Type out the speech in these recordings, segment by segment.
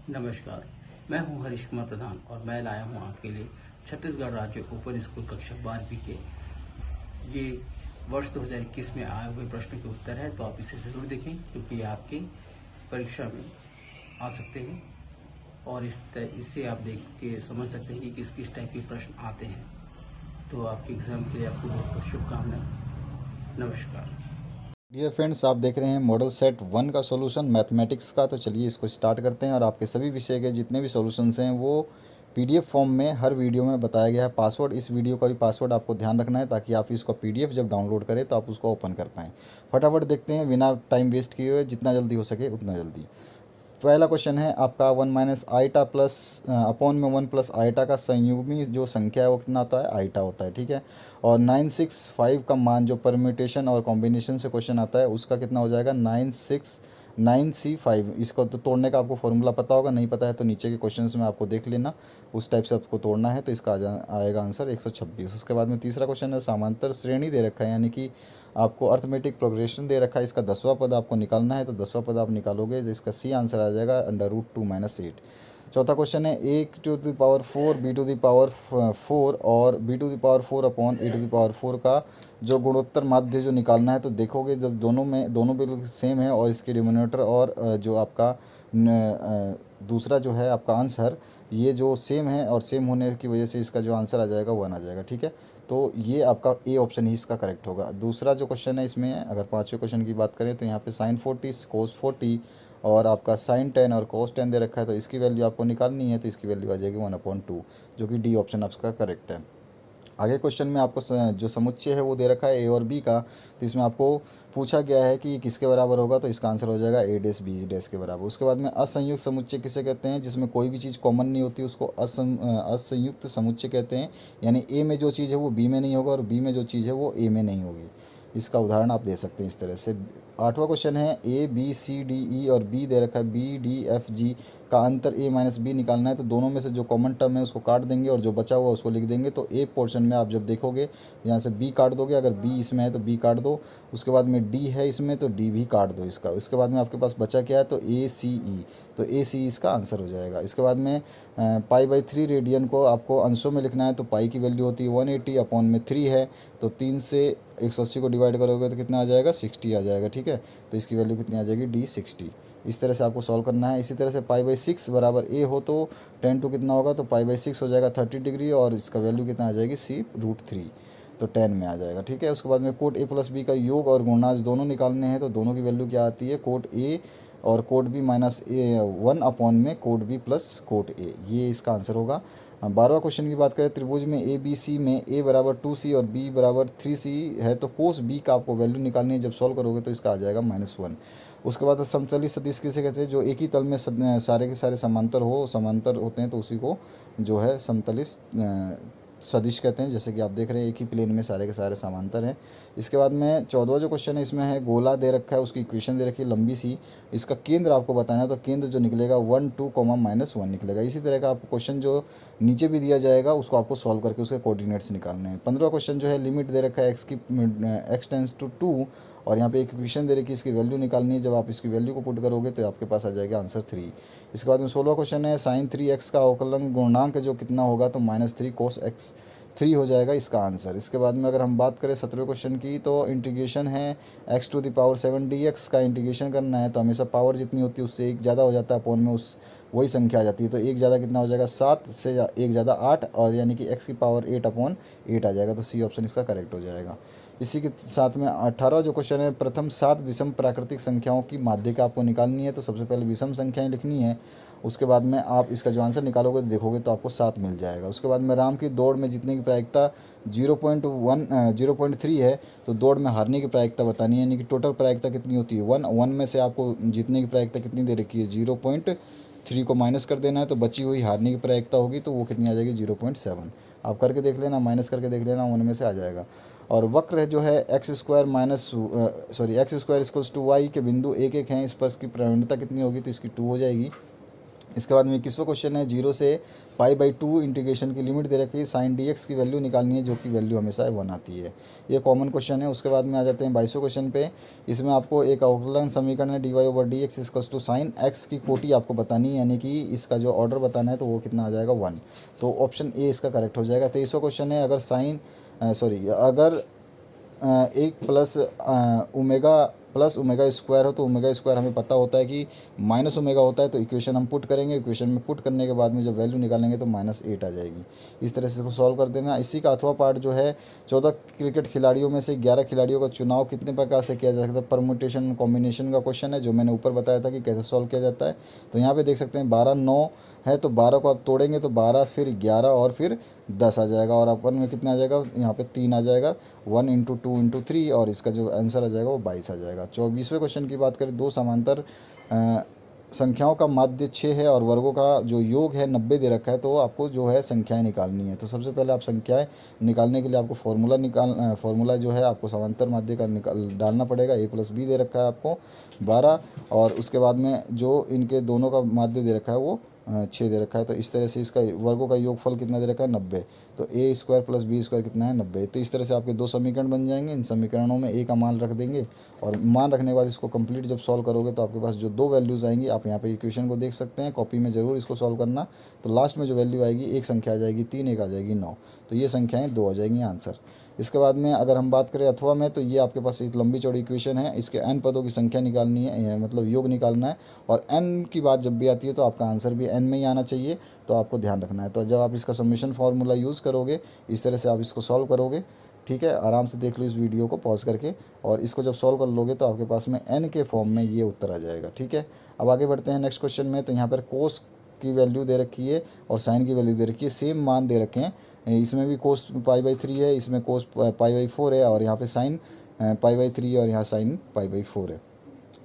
नमस्कार, मैं हूं हरीश कुमार प्रधान और मैं लाया हूं आपके लिए छत्तीसगढ़ राज्य ओपन स्कूल कक्षा 12वीं के ये वर्ष 2021 में आए हुए प्रश्नों के उत्तर है। तो आप इसे जरूर देखें क्योंकि ये आपकी परीक्षा में आ सकते हैं और इससे आप देख के समझ सकते हैं कि किस किस टाइप के प्रश्न आते हैं। तो आपके एग्जाम के लिए आपको बहुत बहुत शुभकामनाएं। नमस्कार। डियर फ्रेंड्स, आप देख रहे हैं मॉडल सेट 1 का सॉल्यूशन मैथमेटिक्स का। तो चलिए इसको स्टार्ट करते हैं। और आपके सभी विषय के जितने भी सॉल्यूशंस हैं वो पीडीएफ फॉर्म में हर वीडियो में बताया गया है। पासवर्ड, इस वीडियो का भी पासवर्ड आपको ध्यान रखना है ताकि आप इसका पीडीएफ जब डाउनलोड करें तो आप उसको ओपन कर पाएँ। फटाफट देखते हैं बिना टाइम वेस्ट किए हुए, जितना जल्दी हो सके उतना जल्दी। पहला क्वेश्चन है आपका 1 माइनस आईटा प्लस अपॉन में 1 प्लस आईटा का संयुग्मी जो संख्या है वो कितना होता है, आईटा होता है। ठीक है। और 965 का मान जो परम्यूटेशन और कॉम्बिनेशन से क्वेश्चन आता है उसका कितना हो जाएगा, 969C5। इसको तो तोड़ने का आपको फॉर्मूला पता होगा, नहीं पता है तो नीचे के क्वेश्चंस में आपको देख लेना, उस टाइप से आपको तोड़ना है। तो इसका आएगा आंसर 126। उसके बाद में तीसरा क्वेश्चन है समांतर श्रेणी दे रखा है, यानी कि आपको अर्थमेटिक प्रोग्रेशन दे रखा है। इसका 10वां पद आपको निकालना है, तो 10वां पद आप निकालोगे तो इसका सी आंसर आ जाएगा √2 - 8। चौथा क्वेश्चन है a⁴ b⁴ और b⁴ अपॉन a⁴ का जो गुणोत्तर माध्य जो निकालना है। तो देखोगे जब दोनों बिल्कुल सेम है और इसके डिनोमिनेटर और जो आपका दूसरा जो है आपका आंसर ये जो सेम है और सेम होने की वजह से इसका जो आंसर आ जाएगा 1 आ जाएगा। ठीक है। तो ये आपका ए ऑप्शन ही इसका करेक्ट होगा। दूसरा जो क्वेश्चन है इसमें, अगर पाँचवें क्वेश्चन की बात करें तो यहाँ पे sin 40 cos 40 और आपका sin 10 और cos 10 दे रखा है। तो इसकी वैल्यू आपको निकालनी है, तो इसकी वैल्यू आ जाएगी 1/2, जो कि डी ऑप्शन आपका करेक्ट है। आगे क्वेश्चन में आपको जो समुच्चय है वो दे रखा है ए और बी का। तो इसमें आपको पूछा गया है कि किसके बराबर होगा, तो इसका आंसर हो जाएगा a' b' के बराबर। उसके बाद में असंयुक्त समुच्चय किसे कहते हैं, जिसमें कोई भी चीज़ कॉमन नहीं होती उसको असंयुक्त समुच्चय कहते हैं। यानी ए में जो चीज़ है वो बी में नहीं होगा और बी में जो चीज़ है वो ए में नहीं होगी। इसका उदाहरण आप दे सकते हैं इस तरह से। आठवां क्वेश्चन है ABCDE और बी दे रखा है BDFG का अंतर A - B निकालना है। तो दोनों में से जो कॉमन टर्म है उसको काट देंगे और जो बचा हुआ उसको लिख देंगे। तो ए पोर्शन में आप जब देखोगे यहाँ से बी काट दोगे, अगर बी इसमें है तो बी काट दो। उसके बाद में डी है इसमें तो डी भी काट दो इसका। उसके बाद में आपके पास बचा क्या है, तो ACE, तो ACE इसका आंसर हो जाएगा। इसके बाद में π/3 रेडियन को आपको अंशों में लिखना है। तो पाई की वैल्यू होती है 180 अपॉन में 3 है, तो 3 से 180 को डिवाइड करोगे तो कितना आ जाएगा, 60 आ जाएगा। ठीक है। तो इसकी वैल्यू कितनी आ जाएगी, D60। इस तरह से आपको सॉल्व करना है। इसी तरह से π/6 बराबर a हो तो tan टू कितना होगा, तो π/6 हो जाएगा 30 डिग्री और इसका वैल्यू कितना आ जाएगी, C√3, तो 10 में आ जाएगा। ठीक है। उसके बाद में कोट a + b का योग और गुणनाज दोनों निकालने हैं। तो दोनों की वैल्यू क्या आती है, कोट a और कोट b -1 अपॉन में cot b plus cot a, ये इसका आंसर होगा। 12वां क्वेश्चन की बात करें, त्रिभुज में ABC में a बराबर 2c और b बराबर 3c है। तो कोस b का आपको वैल्यू निकालनी है। जब सॉल्व करोगे तो इसका आ जाएगा -1। उसके बाद समतली सदिश किसे कहते हैं, जो एक ही तल में सारे के सारे समांतर होते हैं तो उसी को जो है समतली सदिश कहते हैं। जैसे कि आप देख रहे हैं एक ही प्लेन में सारे के सारे समांतर हैं। इसके बाद में 14वां जो क्वेश्चन है इसमें है गोला दे रखा है, उसकी इक्वेशन दे रखी है लंबी सी, इसका केंद्र आपको बताना है। तो केंद्र जो निकलेगा 1 2, -1 निकलेगा। इसी तरह का आपको क्वेश्चन जो नीचे भी दिया जाएगा उसको आपको सॉल्व करके उसके कोऑर्डिनेट्स निकालने हैं। 15वां क्वेश्चन जो है लिमिट दे रखा है x टेंस टू 2 और यहाँ पे एक इक्वेशन दे रखी है, इसकी वैल्यू निकालनी है। जब आप इसकी वैल्यू को पुट करोगे तो आपके पास आ जाएगा आंसर 3। इसके बाद में 16वां क्वेश्चन है sin 3x का अवकलन गुणांक जो कितना होगा, तो -3 cos x 3 हो जाएगा इसका आंसर। इसके बाद में अगर हम बात करें 17वें क्वेश्चन की, तो इंटीग्रेशन है x⁻7 dx का इंटीग्रेशन करना है। तो हमेशा पावर जितनी होती है उससे एक ज़्यादा हो जाता है, अपॉन में उस वही संख्या आ जाती है। तो एक ज़्यादा कितना हो जाएगा, 7 से एक ज़्यादा 8, और यानी कि x की पावर 8/8 आ जाएगा। तो सी ऑप्शन इसका करेक्ट हो जाएगा। इसी के साथ में 18वां जो क्वेश्चन है, प्रथम 7 विषम प्राकृतिक संख्याओं की माध्यिका आपको निकालनी है। तो सबसे पहले विषम संख्याएं लिखनी है। उसके बाद में आप इसका जो आंसर निकालोगे तो देखोगे तो आपको 7 मिल जाएगा। उसके बाद में राम की दौड़ में जीतने की प्रायिकता 0.3 है। तो दौड़ में हारने की प्रायिकता बतानी है, यानी कि टोटल प्रायिकता कितनी होती है 1 में से आपको जीतने की प्रायिकता कितनी दे रखी है, 0.3 को माइनस कर देना है। तो बची हुई हारने की प्रायिकता होगी तो वो कितनी आ जाएगी, 0.7। आप करके देख लेना, माइनस करके देख लेना, 1 में से आ जाएगा। और वक्र जो है x² = y के बिंदु 1 1 हैं, इस पर इसकी प्रवणता कितनी होगी, तो इसकी 2 हो जाएगी। इसके बाद में 21वां क्वेश्चन है, 0 से π/2 इंटीग्रेशन की लिमिट दे रखी है, साइन dx की वैल्यू निकालनी है जो कि वैल्यू हमेशा 1 आती है। ये कॉमन क्वेश्चन है। उसके बाद में आ जाते हैं 22वें क्वेश्चन पे। इसमें आपको एक अवकलन समीकरण है dy/dx equals to sign x की कोटि आपको बतानी है, यानी कि इसका जो ऑर्डर बताना है तो वो कितना आ जाएगा 1। तो ऑप्शन ए इसका करेक्ट हो जाएगा। 23वां क्वेश्चन है, अगर एक प्लस ओमेगा स्क्वायर हो तो ओमेगा स्क्वायर हमें पता होता है कि माइनस ओमेगा होता है, तो इक्वेशन हम पुट करेंगे। इक्वेशन में पुट करने के बाद में जब वैल्यू निकालेंगे तो -8 आ जाएगी। इस तरह से इसको सॉल्व कर देना। इसी का अथवा पार्ट जो है, 14 क्रिकेट खिलाड़ियों में से 11 खिलाड़ियों का चुनाव कितने प्रकार से किया जा सकता है, परमुटेशन कॉम्बिनेशन का क्वेश्चन है, जो मैंने ऊपर बताया था कि कैसे सॉल्व किया जाता है। तो यहाँ पे देख सकते हैं 12 9 है, तो 12 को आप तोड़ेंगे तो 12 फिर 11 और फिर 10 आ जाएगा, और अपन में कितना आ जाएगा, यहाँ पे 3 आ जाएगा, 1 × 2 × 3, और इसका जो आंसर आ जाएगा वो 22 आ जाएगा। 24वें क्वेश्चन की बात करें, दो समांतर संख्याओं का माध्य 6 है और वर्गों का जो योग है 90 दे रखा है, तो आपको जो है संख्याएं निकालनी है। तो सबसे पहले आप संख्याएं निकालने के लिए आपको फॉर्मूला जो है आपको समांतर माध्य का डालना पड़ेगा। a + b दे रखा है आपको 12, और उसके बाद में जो इनके दोनों का माध्य दे रखा है वो 6 दे रखा है। तो इस तरह से इसका वर्गों का योगफल कितना दे रखा है, 90। तो a² + b² कितना है, 90। तो इस तरह से आपके दो समीकरण बन जाएंगे। इन समीकरणों में a का मान रख देंगे, और मान रखने के बाद इसको कंप्लीट जब सॉल्व करोगे तो आपके पास जो दो वैल्यूज़ आएंगी, आप यहाँ पे इक्वेशन को देख सकते हैं, कॉपी में ज़रूर इसको सॉल्व करना। तो लास्ट में जो वैल्यू आएगी, एक संख्या आ जाएगी 3, एक आ जाएगी 9, तो ये संख्याएँ 2 आ जाएंगी आंसर। इसके बाद में अगर हम बात करें अथवा में, तो ये आपके पास एक लंबी चौड़ी इक्वेशन है। इसके n पदों की संख्या निकालनी है, मतलब योग निकालना है, और n की बात जब भी आती है तो आपका आंसर भी n में ही आना चाहिए, तो आपको ध्यान रखना है। तो जब आप इसका समेशन फार्मूला यूज़ करोगे, इस तरह से आप इसको सॉल्व करोगे, ठीक है। आराम से देख लो इस वीडियो को पॉज करके, और इसको जब सॉल्व कर लोगे तो आपके पास में n के फॉर्म में ये उत्तर आ जाएगा, ठीक है। अब आगे बढ़ते हैं नेक्स्ट क्वेश्चन में। तो यहाँ पर कोस की वैल्यू दे रखी है और साइन की वैल्यू दे रखी है, सेम मान दे रखे हैं। इसमें भी कोस π/3 है, इसमें कोस π/4 है, और यहाँ पे साइन π/3 है, और यहाँ साइन π/4 है।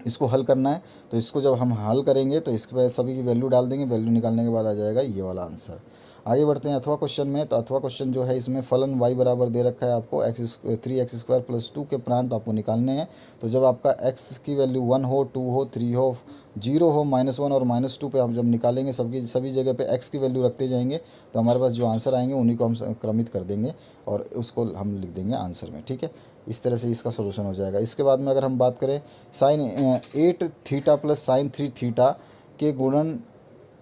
इसको हल करना है। तो इसको जब हम हल करेंगे तो इसके बाद सभी की वैल्यू डाल देंगे, वैल्यू निकालने के बाद आ जाएगा ये वाला आंसर। आगे बढ़ते हैं अथवा क्वेश्चन में। तो अथवा क्वेश्चन जो है, इसमें फलन y बराबर दे रखा है आपको 3x² + 2 के प्रांत आपको निकालने हैं। तो जब आपका x की वैल्यू 1 हो, 2 हो, 3 हो, 0 हो, -1 और -2 पे आप जब निकालेंगे, सभी जगह पे x की वैल्यू रखते जाएंगे, तो हमारे पास जो आंसर आएंगे उन्हीं को हम क्रमित कर देंगे और उसको हम लिख देंगे आंसर में, ठीक है। इस तरह से इसका सोल्यूशन हो जाएगा। इसके बाद में अगर हम बात करें साइन 8θ + साइन 3θ के गुणन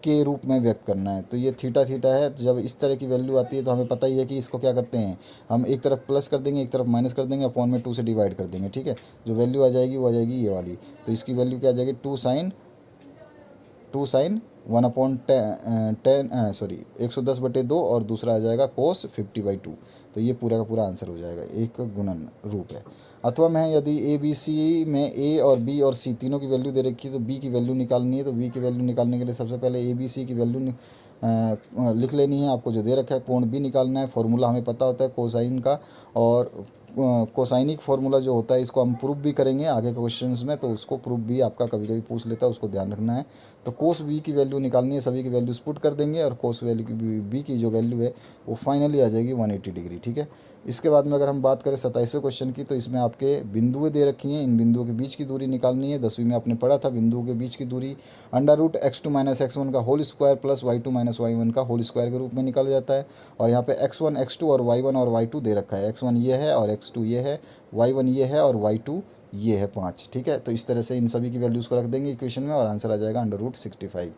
के रूप में व्यक्त करना है। तो ये थीटा है, तो जब इस तरह की वैल्यू आती है तो हमें पता ही है कि इसको क्या करते हैं, हम एक तरफ प्लस कर देंगे, एक तरफ माइनस कर देंगे, अपॉन में 2 से डिवाइड कर देंगे, ठीक है। जो वैल्यू आ जाएगी वो आ जाएगी ये वाली। तो इसकी वैल्यू क्या आ जाएगी, 2 साइन 110/2, और दूसरा आ जाएगा कोस 50/2। तो ये पूरा का पूरा आंसर हो जाएगा, एक गुणन रूप है। अथवा में यदि ABC में A और B और C तीनों की वैल्यू दे रखी है, तो B की वैल्यू निकालनी है। तो B की वैल्यू निकालने के लिए सबसे पहले ABC की वैल्यू लिख लेनी है, आपको जो दे रखा है। कोण B निकालना है, फॉर्मूला हमें पता होता है कोसाइन का, और कोसाइनिक फार्मूला जो होता है इसको हम प्रूफ भी करेंगे आगे के क्वेश्चंस में, तो उसको प्रूफ भी आपका कभी कभी पूछ लेता है, उसको ध्यान रखना है। तो कोस बी की वैल्यू निकालनी है, सभी की वैल्यूज पुट कर देंगे, और कोस वैल्यू की बी की जो वैल्यू है वो फाइनली आ जाएगी 180 डिग्री, ठीक है। इसके बाद में अगर हम बात करें 27वें क्वेश्चन की, तो इसमें आपके बिंदुएं दे रखी हैं, इन बिंदुओं के बीच की दूरी निकालनी है। 10वीं में आपने पढ़ा था बिंदुओं के बीच की दूरी √x2 - x1 का होल स्क्वायर + y2 - y1 का होल स्क्वायर के रूप में निकाला जाता है। और यहाँ पे x1 x2 और y1 और y2 दे रखा है। x1 ये है और x2 ये है, y1 ये है और y2 ये है 5, ठीक है। तो इस तरह से इन सभी की वैल्यूज़ को रख देंगे इक्वेशन में, और आंसर आ जाएगा √65।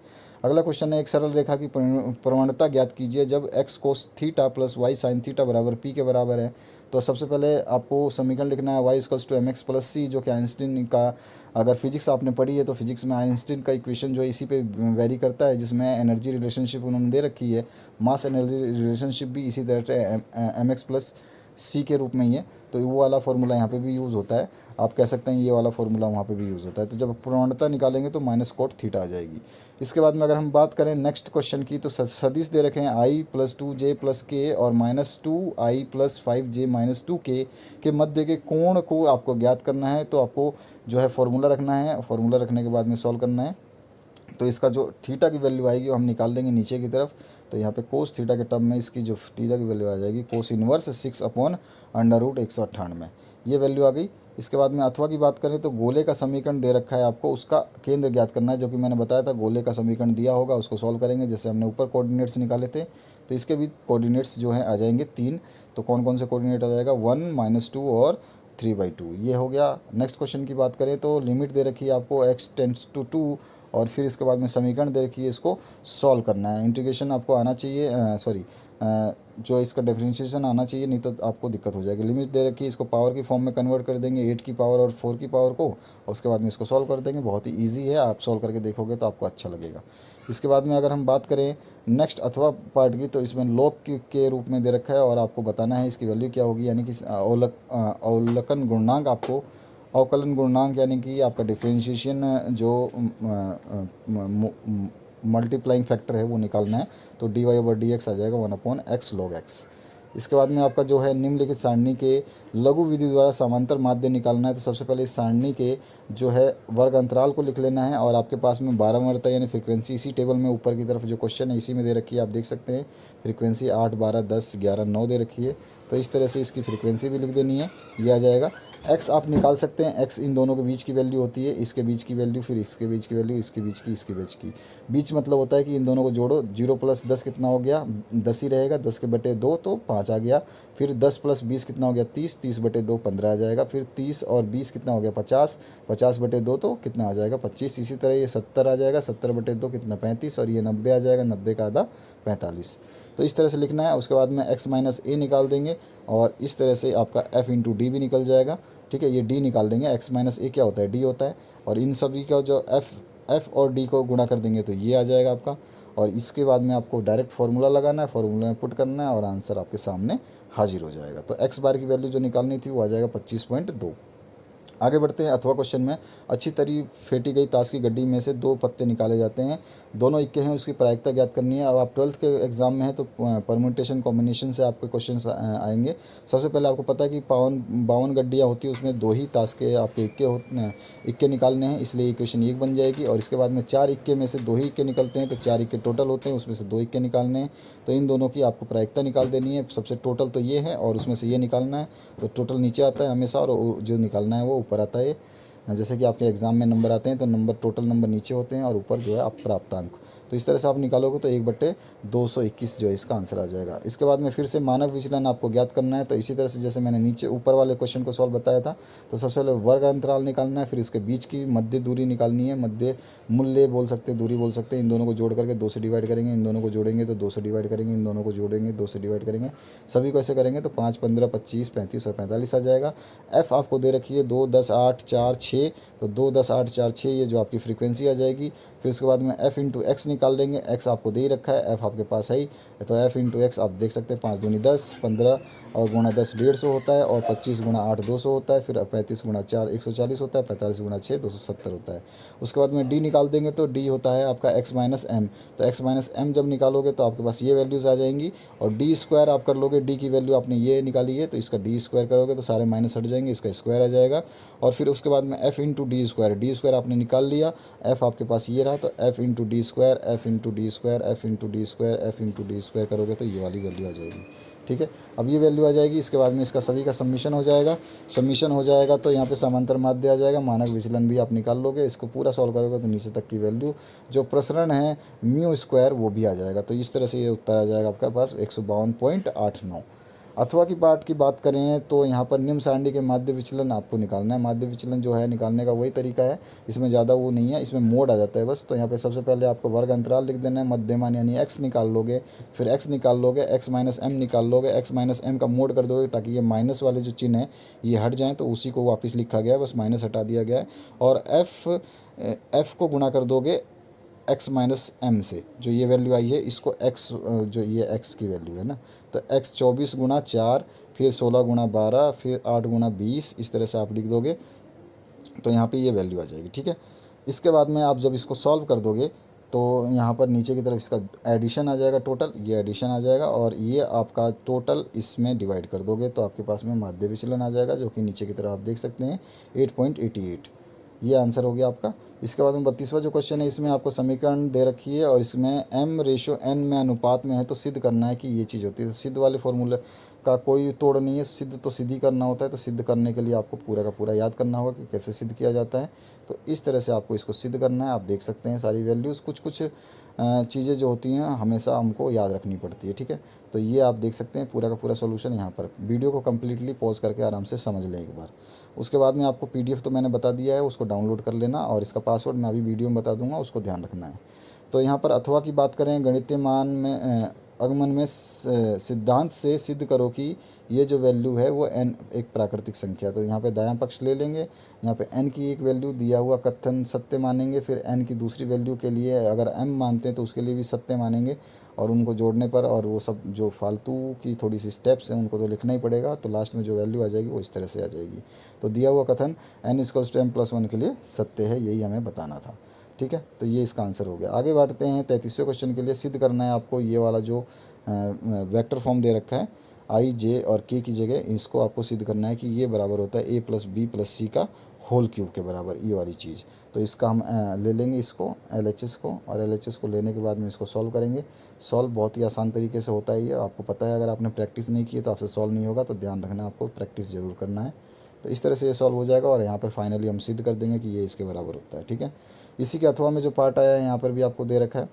अगला क्वेश्चन है, एक सरल रेखा की प्रवणता ज्ञात कीजिए जब x cos θ + y sin θ = p के बराबर है। तो सबसे पहले आपको समीकरण लिखना है y = mx + c, जो कि आइंस्टीन का, अगर फिजिक्स आपने पढ़ी है तो फिजिक्स में आइंस्टीन का इक्वेशन जो है इसी पे वेरी करता है, जिसमें एनर्जी रिलेशनशिप उन्होंने दे रखी है। मास एनर्जी रिलेशनशिप भी इसी तरह से mx + c के रूप में ही है। तो वो वाला फार्मूला यहाँ पे भी यूज़ होता है, आप कह सकते हैं ये वाला फार्मूला वहाँ पे भी यूज़ होता है। तो जब प्रवणता निकालेंगे तो -cot θ आ जाएगी। इसके बाद में अगर हम बात करें नेक्स्ट क्वेश्चन की, तो सदिश दे रखे हैं i + 2j + k और -2i + 5j - 2k के मध्य के कोण को आपको ज्ञात करना है। तो आपको जो है फार्मूला रखना है, फार्मूला रखने के बाद में सॉल्व करना है। तो इसका जो थीटा की वैल्यू आएगी वो हम निकाल देंगे नीचे की तरफ। तो यहाँ पे कोस थीटा के टर्म में इसकी जो थीटा की वैल्यू आ जाएगी कोस इनवर्स 6/√198, ये वैल्यू आ गई। इसके बाद में अथवा की बात करें तो गोले का समीकरण दे रखा है आपको, उसका केंद्र ज्ञात करना है, जो कि मैंने बताया था गोले का समीकरण दिया होगा उसको सॉल्व करेंगे। जैसे हमने ऊपर कोऑर्डिनेट्स निकाले थे तो इसके भी कोऑर्डिनेट्स जो हैं आ जाएंगे 3। तो कौन कौन से कोऑर्डिनेट आ जाएगा 1, -2 और 3/2, ये हो गया। नेक्स्ट क्वेश्चन की बात करें तो लिमिट दे रखी है आपको x टेंड्स टू 2 और फिर इसके बाद में समीकरण दे रखी है, इसको सॉल्व करना है। इंटीग्रेशन आपको आना चाहिए, जो इसका डिफरेंशिएशन आना चाहिए, नहीं तो आपको दिक्कत हो जाएगी। लिमिट दे रखी है, इसको पावर की फॉर्म में कन्वर्ट कर देंगे 8 की पावर और 4 की पावर को, और उसके बाद में इसको सॉल्व कर देंगे। बहुत ही ईजी है, आप सॉल्व करके देखोगे तो आपको अच्छा लगेगा। इसके बाद में अगर हम बात करें नेक्स्ट अथवा पार्ट की, तो इसमें लॉग के रूप में दे रखा है और आपको बताना है इसकी वैल्यू क्या होगी, यानी कि अवलोकन गुणांक आपको, अवकलन गुणांक यानी कि आपका डिफरेंशिएशन जो मल्टीप्लाइंग फैक्टर है वो निकालना है। तो dy/dx आ जाएगा 1/x log x। इसके बाद में आपका जो है निम्नलिखित सारणी के लघु विधि द्वारा समांतर माध्य निकालना है। तो सबसे पहले इस सारणी के जो है वर्ग अंतराल को लिख लेना है, और आपके पास में 12 मरता यानी फ्रीक्वेंसी इसी टेबल में ऊपर की तरफ जो क्वेश्चन है इसी में दे रखी है, आप देख सकते हैं। फ्रीक्वेंसी 8, 12, 10, 11, 9 दे रखी है। तो इस तरह से इसकी फ्रीक्वेंसी भी लिख देनी है, ये आ जाएगा। एक्स आप निकाल सकते हैं, एक्स इन दोनों के बीच की वैल्यू होती है, इसके बीच की वैल्यू, फिर इसके बीच की वैल्यू, इसके बीच की, इसके बीच की। बीच मतलब होता है कि इन दोनों को जोड़ो, 0 + 10 कितना हो गया 10 ही रहेगा, 10 के बटे 2 तो 5 आ गया। फिर 10 + 20 कितना हो गया 30, 30 बटे 2 15 आ जाएगा। फिर 30 और 20 कितना हो गया 50, 50 बटे 2 तो कितना आ जाएगा 25। इसी तरह ये 70 आ जाएगा, 70 बटे 2 कितना 35, और ये 90 आ जाएगा, 90 का आधा 45। तो इस तरह से लिखना है। उसके बाद में x - a निकाल देंगे, और इस तरह से आपका f × d भी निकल जाएगा। ठीक है, ये d निकाल देंगे, x - a क्या होता है d होता है, और इन सभी का जो f और d को गुणा कर देंगे तो ये आ जाएगा आपका। और इसके बाद में आपको डायरेक्ट फार्मूला लगाना है, फार्मूला में पुट करना है और आंसर आपके सामने हाजिर हो जाएगा। तो x बार की वैल्यू जो निकालनी थी वो आ जाएगा 25.2। आगे बढ़ते हैं अथवा क्वेश्चन में। अच्छी तरह फेंटी गई ताश की गड्डी में से 2 पत्ते निकाले जाते हैं, दोनों इक्के हैं, उसकी प्रायिकता ज्ञात करनी है। अब आप 12th के एग्जाम में है तो परम्यूटेशन कॉम्बिनेशन से आपके क्वेश्चन आएंगे। सबसे पहले आपको पता है कि 52 गड्डियाँ होती है, उसमें 2 ही ताश के आपके इक्के निकालने हैं, इसलिए इक्वेशन 1 बन जाएगी। और इसके बाद में 4 इक्के में से 2 ही इक्के निकलते हैं, तो 4 इक्के टोटल होते हैं, उसमें से 2 इक्के निकालने हैं। तो इन दोनों की आपको प्रायिकता निकाल देनी है। सबसे टोटल तो ये है और उसमें से ये निकालना है, तो टोटल नीचे आता है हमेशा और जो निकालना है वो ऊपर आता है। जैसे कि आपके एग्ज़ाम में नंबर आते हैं तो नंबर टोटल नंबर नीचे होते हैं और ऊपर जो है आप प्राप्तांक। तो इस तरह से आप निकालोगे तो 1/221 जो है इसका आंसर आ जाएगा। इसके बाद में फिर से मानक विचलन आपको ज्ञात करना है। तो इसी तरह से जैसे मैंने नीचे ऊपर वाले क्वेश्चन को सॉल्व बताया था, तो सबसे पहले वर्ग अंतराल निकालना है, फिर इसके बीच की मध्य दूरी निकालनी है, मध्य मूल्य बोल सकते हैं, दूरी बोल सकते हैं। इन दोनों को जोड़ करके 2 से डिवाइड करेंगे, इन दोनों को जोड़ेंगे तो 2 से डिवाइड करेंगे, इन दोनों को जोड़ेंगे 2 से डिवाइड करेंगे। सभी को ऐसे करेंगे तो 5, 15, 25, 35 और 45 आ जाएगा। एफ आपको दे रखी है 2, 10, 8, 4, 6, तो 2, 10, 8, 4, 6 ये जो आपकी फ्रीक्वेंसी आ जाएगी। फिर उसके बाद में f × x निकाल लेंगे, x आपको दे ही रखा है, f आपके पास है ही, तो f × x आप देख सकते हैं 5 दूनी 10, 15 और गुणा 10 150 होता है, और 25 × 8 200 होता है, फिर 35 × 4 140 होता है, 45 × 6 270 होता है। उसके बाद में d निकाल देंगे तो d होता है आपका x - m। तो x - m जब निकालोगे तो आपके पास ये वैल्यूज़ आ जाएंगी, और d² आप कर लोगे, d की वैल्यू आपने ये निकाली है तो इसका d² करोगे तो सारे माइनस हट जाएंगे, इसका स्क्वायर आ जाएगा। और फिर उसके बाद में f × d² आपने निकाल लिया, f आपके पास ये रहा, तो f × d², f × d², f × d², f × d² करोगे तो ये वाली वैल्यू आ जाएगी। ठीक है, अब ये वैल्यू आ जाएगी। इसके बाद में इसका सभी का सबमिशन हो जाएगा। सबमिशन हो जाएगा तो यहाँ पे समांतर माध्य आ जाएगा, मानक विचलन भी आप निकाल लोगे। इसको पूरा सॉल्व करोगे तो नीचे तक की वैल्यू जो प्रसरण है μ² वो भी आ जाएगा। तो इस तरह से ये उत्तर आ जाएगा आपके पास 152.89। अथवा की पार्ट की बात करें तो यहाँ पर निम्न सारणी के माध्य विचलन आपको निकालना है। माध्य विचलन जो है निकालने का वही तरीका है, इसमें ज़्यादा वो नहीं है, इसमें मोड आ जाता है बस। तो यहाँ पे सबसे पहले आपको वर्ग अंतराल लिख देना है, मध्यमान यानी x निकाल लोगे, फिर x निकाल लोगे, x - m निकाल लोगे, x - m का मोड कर दोगे ताकि ये माइनस वाले जो चिन्ह है ये हट जाएँ, तो उसी को वापस लिखा गया है, बस माइनस हटा दिया गया है। और f को गुणा कर दोगे x - m से, जो ये वैल्यू आई है इसको x, जो ये x की वैल्यू है ना, तो x 24 × 4, फिर 16 × 12, फिर 8 × 20, इस तरह से आप लिख दोगे तो यहाँ पे ये वैल्यू आ जाएगी। ठीक है, इसके बाद में आप जब इसको सॉल्व कर दोगे तो यहाँ पर नीचे की तरफ इसका एडिशन आ जाएगा, टोटल ये एडिशन आ जाएगा, और ये आपका टोटल इसमें डिवाइड कर दोगे तो आपके पास में माध्य विचलन आ जाएगा, जो कि नीचे की तरफ आप देख सकते हैं 8.88। ये आंसर हो गया आपका। इसके बाद में 32वां जो क्वेश्चन है, इसमें आपको समीकरण दे रखी है और इसमें m/n में अनुपात में है, तो सिद्ध करना है कि ये चीज़ होती है। तो सिद्ध वाले का कोई तोड़ नहीं है, सिद्ध तो सिद्ध ही करना होता है। तो सिद्ध करने के लिए आपको पूरा का पूरा याद करना होगा कि कैसे सिद्ध किया जाता है। तो इस तरह से आपको इसको सिद्ध करना है। आप देख सकते हैं सारी वैल्यूज़, कुछ कुछ चीज़ें जो होती हैं हमेशा हमको याद रखनी पड़ती है, ठीक है। तो ये आप देख सकते हैं पूरा का पूरा सोल्यूशन यहाँ पर। वीडियो को कम्प्लीटली पॉज करके आराम से समझ लें एक बार। उसके बाद में आपको PDF तो मैंने बता दिया है, उसको डाउनलोड कर लेना, और इसका पासवर्ड मैं अभी वीडियो में बता दूंगा, उसको ध्यान रखना है। तो यहाँ पर अथवा की बात करें, गणितीय मान में आगमन में सिद्धांत से सिद्ध करो कि ये जो वैल्यू है वो n एक प्राकृतिक संख्या। तो यहाँ पे दायां पक्ष ले लेंगे, यहाँ पे n की एक वैल्यू दिया हुआ कथन सत्य मानेंगे, फिर n की दूसरी वैल्यू के लिए अगर m मानते हैं तो उसके लिए भी सत्य मानेंगे, और उनको जोड़ने पर, और वो सब जो फालतू की थोड़ी सी स्टेप्स हैं उनको तो लिखना ही पड़ेगा। तो लास्ट में जो वैल्यू आ जाएगी वो इस तरह से आ जाएगी। तो दिया हुआ कथन n=m+1 के लिए सत्य है, यही हमें बताना था, ठीक है। तो ये इसका आंसर हो गया। आगे बढ़ते हैं 33वें क्वेश्चन के लिए। सिद्ध करना है आपको ये वाला जो वेक्टर फॉर्म दे रखा है i, j और k की जगह, इसको आपको सिद्ध करना है कि ये बराबर होता है a + b + c का होल क्यूब के बराबर, ये वाली चीज़। तो इसका हम ले लेंगे इसको LHS को, और LHS को लेने के बाद में इसको सॉल्व करेंगे। सॉल्व बहुत ही आसान तरीके से होता है, ये आपको पता है। अगर आपने प्रैक्टिस नहीं की है तो आपसे सॉल्व नहीं होगा, तो ध्यान रखना, आपको प्रैक्टिस ज़रूर करना है। तो इस तरह से ये सॉल्व हो जाएगा, और यहाँ पर फाइनली हम सिद्ध कर देंगे कि ये इसके बराबर होता है, ठीक है। इसी के अथवा में जो पार्ट आया है यहाँ पर भी आपको दे रखा है,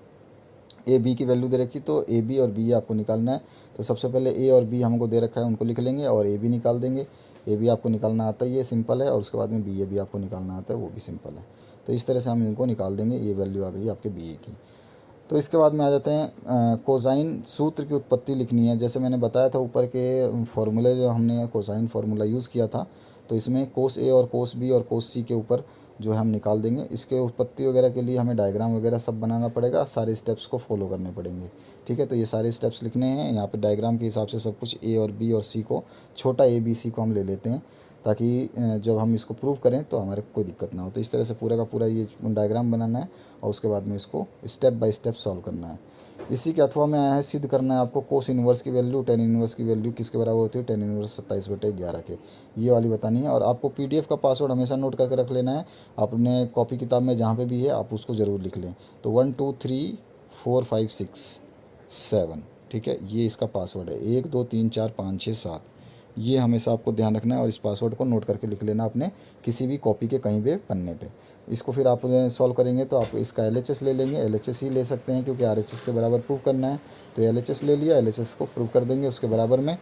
ए बी की वैल्यू दे रखी, तो ए बी और बी आपको निकालना है। तो सबसे पहले ए और बी हमको दे रखा है, उनको लिख लेंगे और ए बी निकाल देंगे। ए बी आपको निकालना आता है, ये सिंपल है, और उसके बाद में बी ए बी आपको निकालना आता है, वो भी सिंपल है। तो इस तरह से हम इनको निकाल देंगे। ये वैल्यू आ गई आपके बी ए की। तो इसके बाद में आ जाते हैं कोसाइन सूत्र की उत्पत्ति लिखनी है। जैसे मैंने बताया था ऊपर के फॉर्मूले, जो हमने कोसाइन फार्मूला यूज़ किया था, तो इसमें कोस ए और कोस बी और कोस सी के ऊपर जो है हम निकाल देंगे। इसके उत्पत्ति वगैरह के लिए हमें डायग्राम वगैरह सब बनाना पड़ेगा, सारे स्टेप्स को फॉलो करने पड़ेंगे, ठीक है। तो ये सारे स्टेप्स लिखने हैं यहाँ पे डायग्राम के हिसाब से सब कुछ। ए और बी और सी को, छोटा ए बी सी को हम ले लेते हैं, ताकि जब हम इसको प्रूव करें तो हमारे कोई दिक्कत ना हो। तो इस तरह से पूरा का पूरा ये डायग्राम बनाना है, और उसके बाद में इसको स्टेप बाय स्टेप सॉल्व करना है। इसी के अथवा में आया है, सिद्ध करना है आपको कोस इनवर्स की वैल्यू, टेन इनवर्स की वैल्यू किसके बराबर होती है, टेन इनवर्स 27/11 के, ये वाली बतानी है। और आपको PDF का पासवर्ड हमेशा नोट करके रख लेना है, अपने कॉपी किताब में जहाँ पे भी है आप उसको ज़रूर लिख लें। तो 1 2 3 4 5 6 7, ठीक है, ये इसका पासवर्ड है। 1 2 3 4 5 6 7, ये हमेशा आपको ध्यान रखना है, और इस पासवर्ड को नोट करके लिख लेना अपने किसी भी कॉपी के कहीं भी पन्ने पे। इसको फिर आप सॉल्व करेंगे तो आप इसका LHS ले लेंगे, LHS ही ले सकते हैं क्योंकि RHS के बराबर प्रूव करना है। तो LHS ले लिया, LHS को प्रूव कर देंगे उसके बराबर में।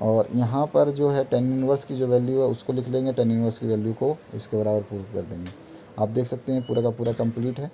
और यहाँ पर जो है टेन इनवर्स की जो वैल्यू है उसको लिख लेंगे, टेन इनवर्स की वैल्यू को इसके बराबर प्रूव कर देंगे। आप देख सकते हैं पूरा का पूरा कंप्लीट है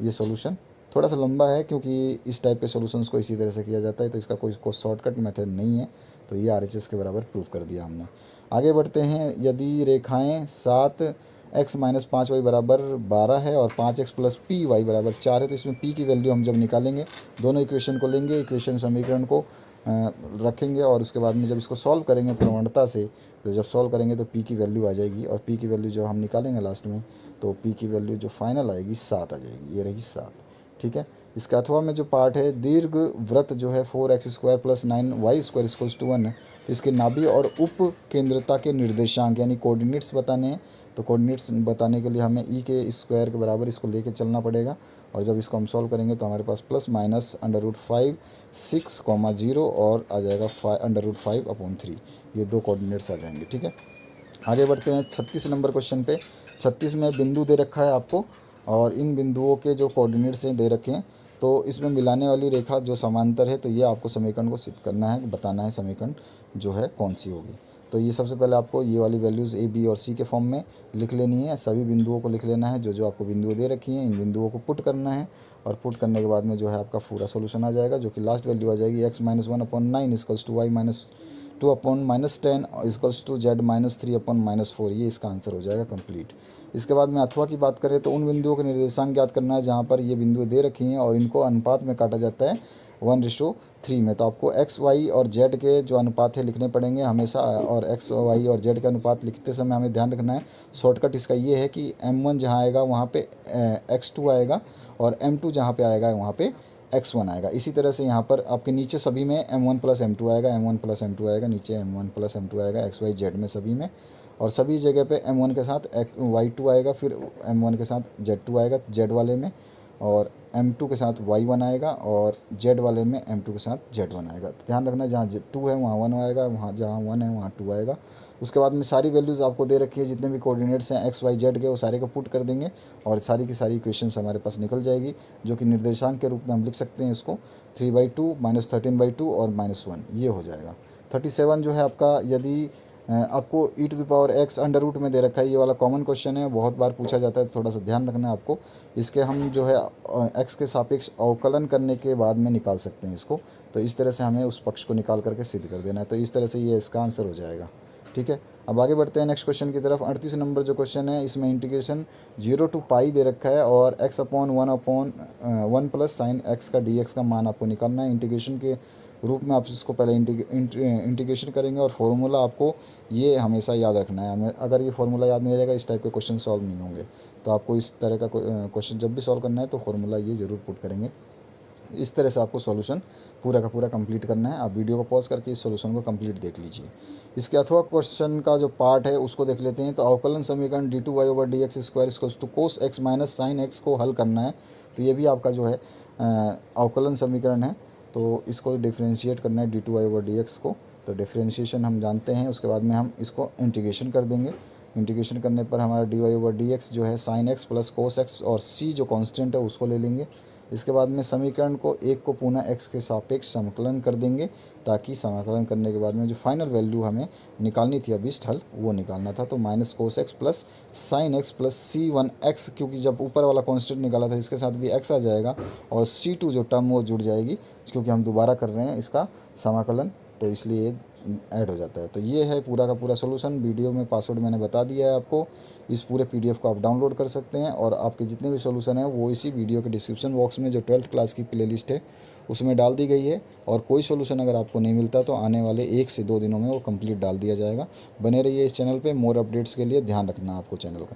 ये सॉल्यूशन। थोड़ा सा लंबा है क्योंकि इस टाइप के सॉल्यूशंस को इसी तरह से किया जाता है, तो इसका कोई शॉर्टकट मेथड नहीं है। तो ये RHS के बराबर प्रूव कर दिया हमने। आगे बढ़ते हैं। यदि रेखाएं 7x - 5y बराबर 12 है और 5x + py बराबर 4 है, तो इसमें p की वैल्यू हम जब निकालेंगे, दोनों इक्वेशन को लेंगे, इक्वेशन समीकरण को रखेंगे, और उसके बाद में जब इसको सॉल्व करेंगे प्रवणता से, तो जब सॉल्व करेंगे तो p की वैल्यू आ जाएगी, और p की वैल्यू जो हम निकालेंगे लास्ट में, तो p की वैल्यू जो फाइनल आएगी 7 आ जाएगी, ये रहेगी 7, ठीक है। इसका अथवा में जो पार्ट है, दीर्घ वृत्त जो है 4x² + 9y² = 1 है, तो इसके नाभि और उप केंद्रता के निर्देशांक यानी कोऑर्डिनेट्स बताने हैं। तो कोऑर्डिनेट्स बताने के लिए हमें e के स्क्वायर के बराबर इसको लेके चलना पड़ेगा, और जब इसको हम सॉल्व करेंगे तो हमारे पास ±√5 6,0 और आ जाएगा √5/3, ये दो कोऑर्डिनेट्स आ जाएंगे, ठीक है। आगे बढ़ते हैं 36 नंबर क्वेश्चन पे। 36 में बिंदु दे रखा है आपको, और इन बिंदुओं के जो कोऑर्डिनेट्स हैं दे रखे हैं, तो इसमें मिलाने वाली रेखा जो समांतर है, तो ये आपको समीकरण को सिद्ध करना है, बताना है समीकरण जो है कौन सी होगी। तो ये सबसे पहले आपको ये वाली वैल्यूज़ A B और C के फॉर्म में लिख लेनी है, सभी बिंदुओं को लिख लेना है जो जो आपको बिंदुएं दे रखी हैं। इन बिंदुओं को पुट करना है, और पुट करने के बाद में जो है आपका पूरा सोल्यूशन आ जाएगा, जो कि लास्ट वैल्यू आ जाएगी x - 1/9 = y - 2/10 = z - 3/-4, ये इसका आंसर हो जाएगा कंप्लीट। इसके बाद में अथवा की बात करें तो उन बिंदुओं के निर्देशांक ज्ञात करना है जहाँ पर ये बिंदु दे रखी हैं, और इनको अनुपात में काटा जाता है 1:3 में। तो आपको x y और z के जो अनुपात है लिखने पड़ेंगे हमेशा, और x y और z के अनुपात लिखते समय हमें ध्यान रखना है, शॉर्टकट इसका ये है कि m1 जहाँ आएगा वहाँ पे x2 आएगा, और m2 जहाँ पे आएगा वहाँ पे x1 आएगा। इसी तरह से यहाँ पर आपके नीचे सभी में m1 + m2 आएगा, m1 + m2 आएगा, नीचे m1 + m2 आएगा, x y z में सभी में, और सभी जगह पे m1 के साथ y2 आएगा, फिर m1 के साथ z2 आएगा z वाले में, और M2 के साथ Y1 आएगा और Z वाले में M2 के साथ Z1 आएगा। तो ध्यान रखना, जहाँ 2 है वहाँ 1 आएगा, वहाँ जहाँ 1 है वहाँ 2 आएगा। उसके बाद में सारी वैल्यूज़ आपको दे रखी है, जितने भी कोऑर्डिनेट्स हैं X Y Z के, वो सारे को पुट कर देंगे और सारी की सारी इक्वेशंस हमारे पास निकल जाएगी, जो कि निर्देशांक के रूप में हम लिख सकते हैं इसको 3/2 -13/2 और -1, ये हो जाएगा। 37 जो है आपका, यदि आपको e⁻x अंडर रूट में दे रखा है, ये वाला कॉमन क्वेश्चन है, बहुत बार पूछा जाता है, तो थोड़ा सा ध्यान रखना है आपको। इसके हम जो है x के सापेक्ष अवकलन करने के बाद में निकाल सकते हैं इसको। तो इस तरह से हमें उस पक्ष को निकाल करके सिद्ध कर देना है। तो इस तरह से ये इसका आंसर हो जाएगा। ठीक है, अब आगे बढ़ते हैं नेक्स्ट क्वेश्चन की तरफ। 38 नंबर जो क्वेश्चन है, इसमें इंटीग्रेशन 0 to पाई दे रखा है और x/1 प्लस साइन x का dx का मान आपको निकालना है। इंटीग्रेशन के रूप में आप इसको पहले इंटीग्रेशन करेंगे और फॉर्मूला आपको ये हमेशा याद रखना है। हमें अगर ये फॉर्मूला याद नहीं रहेगा, इस टाइप के क्वेश्चन सॉल्व नहीं होंगे। तो आपको इस तरह का क्वेश्चन जब भी सॉल्व करना है तो फॉर्मूला ये ज़रूर पुट करेंगे। इस तरह से आपको सॉल्यूशन पूरा का पूरा कंप्लीट करना है। आप वीडियो को पॉज करके इस सॉल्यूशन को कंप्लीट देख लीजिए। इसके अथवा क्वेश्चन का जो पार्ट है उसको देख लेते हैं। तो अवकलन समीकरण d2y/dx² cos x minus sine x को हल करना है। तो ये भी आपका जो है अवकलन समीकरण है, तो इसको डिफ्रेंशिएट करना है d2y/dx को। तो डिफ्रेंशिएशन हम जानते हैं, उसके बाद में हम इसको इंटीग्रेशन कर देंगे। इंटीग्रेशन करने पर हमारा dy/dx जो है sine x plus cos x और c जो कांस्टेंट है उसको ले लेंगे। इसके बाद में समीकरण को एक को पुनः x के सापेक्ष समाकलन कर देंगे, ताकि समाकलन करने के बाद में जो फाइनल वैल्यू हमें निकालनी थी अभिष्ट हल, वो निकालना था। तो minus cos x plus sign x plus c1x, क्योंकि जब ऊपर वाला कांस्टेंट निकाला था इसके साथ भी x आ जाएगा और c2 जो टर्म वो जुड़ जाएगी, क्योंकि हम दोबारा कर रहे हैं इसका समाकलन, तो इसलिए ऐड हो जाता है। तो ये है पूरा का पूरा सॉल्यूशन। वीडियो में पासवर्ड मैंने बता दिया है आपको। इस पूरे PDF को आप डाउनलोड कर सकते हैं और आपके जितने भी सॉल्यूशन हैं वो इसी वीडियो के डिस्क्रिप्शन बॉक्स में जो 12th क्लास की प्लेलिस्ट है उसमें डाल दी गई है। और कोई सॉल्यूशन अगर आपको नहीं मिलता तो आने वाले 1 से 2 दिनों में वो कंप्लीट डाल दिया जाएगा। बने रहिए इस चैनल पर। मोर अपडेट्स के लिए ध्यान रखना आपको चैनल का।